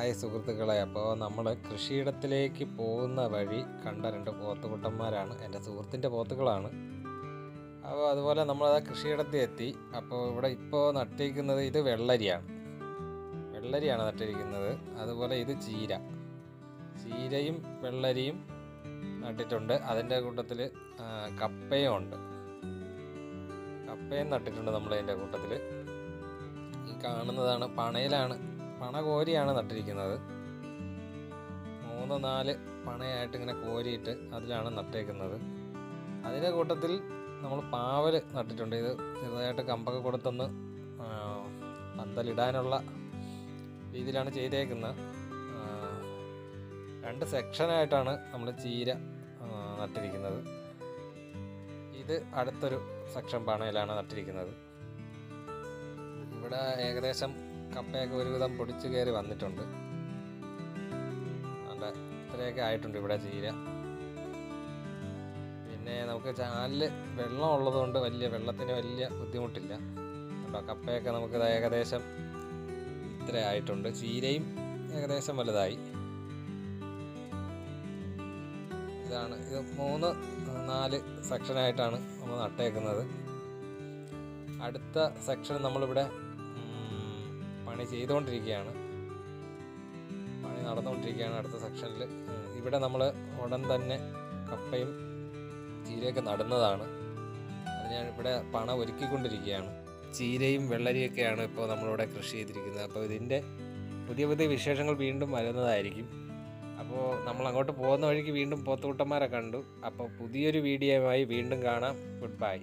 Hi സുഹൃത്തുക്കളെ, അപ്പോൾ നമ്മൾ കൃഷിയിടത്തിലേക്ക് പോകുന്ന വഴി കണ്ട രണ്ട് പോത്തുകുട്ടന്മാരാണ്. എൻ്റെ സുഹൃത്തിൻ്റെ പോത്തുകളാണ്. അപ്പോൾ അതുപോലെ നമ്മളത് കൃഷിയിടത്തിൽ എത്തി. അപ്പോൾ ഇവിടെ ഇപ്പോൾ നട്ടിരിക്കുന്നത് ഇത് വെള്ളരിയാണ് നട്ടിരിക്കുന്നത്. അതുപോലെ ഇത് ചീരയും വെള്ളരിയും നട്ടിട്ടുണ്ട്. അതിൻ്റെ കൂട്ടത്തിൽ കപ്പയും ഉണ്ട്. കപ്പയും നട്ടിട്ടുണ്ട് നമ്മളതിൻ്റെ കൂട്ടത്തിൽ. ഈ കാണുന്നതാണ് പണ കോരിയാണ് നട്ടിരിക്കുന്നത്. 3-4 പണയായിട്ട് ഇങ്ങനെ കോരിയിട്ട് അതിലാണ് നട്ടേക്കുന്നത്. അതിൻ്റെ കൂട്ടത്തിൽ നമ്മൾ പാവൽ നട്ടിട്ടുണ്ട്. ഇത് ചെറുതായിട്ട് കമ്പൊക്കെ കൊടുത്തൊന്ന് പന്തലിടാനുള്ള രീതിയിലാണ് ചെയ്തേക്കുന്നത്. 2 സെക്ഷനായിട്ടാണ് നമ്മൾ ചീര നട്ടിരിക്കുന്നത്. ഇത് അടുത്തൊരു സെക്ഷൻ പണയിലാണ് നട്ടിരിക്കുന്നത്. ഇവിടെ ഏകദേശം കപ്പയൊക്കെ ഒരുവിധം പൊടിച്ചു കയറി വന്നിട്ടുണ്ട്. നല്ല ഇത്രയൊക്കെ ആയിട്ടുണ്ട് ഇവിടെ ചീര. പിന്നെ നമുക്ക് ചാലിൽ വെള്ളം ഉള്ളതുകൊണ്ട് വെള്ളത്തിന് വലിയ ബുദ്ധിമുട്ടില്ല കേട്ടോ. കപ്പയൊക്കെ നമുക്ക് ഏകദേശം ഇത്ര ആയിട്ടുണ്ട്. ചീരയും ഏകദേശം വലുതായി. ഇത് 3-4 സെക്ഷനായിട്ടാണ് നമ്മൾ നട്ടേക്കുന്നത്. അടുത്ത സെക്ഷൻ നമ്മളിവിടെ പണി നടന്നുകൊണ്ടിരിക്കുകയാണ്. അടുത്ത സെക്ഷനിൽ ഇവിടെ നമ്മൾ ഉടൻ തന്നെ കപ്പയും ചീരയൊക്കെ നടുന്നതാണ്. അതിനാണ് ഇവിടെ പണ ഒരുക്കിക്കൊണ്ടിരിക്കുകയാണ്. ചീരയും വെള്ളരിയൊക്കെയാണ് ഇപ്പോൾ നമ്മളിവിടെ കൃഷി ചെയ്തിരിക്കുന്നത്. അപ്പോൾ ഇതിൻ്റെ പുതിയ വിശേഷങ്ങൾ വീണ്ടും വരുന്നതായിരിക്കും. അപ്പോൾ നമ്മൾ അങ്ങോട്ട് പോകുന്ന വഴിക്ക് വീണ്ടും പോത്തുകുട്ടന്മാരെ കണ്ടു. അപ്പോൾ പുതിയൊരു വീഡിയോയുമായി വീണ്ടും കാണാം. Good bye.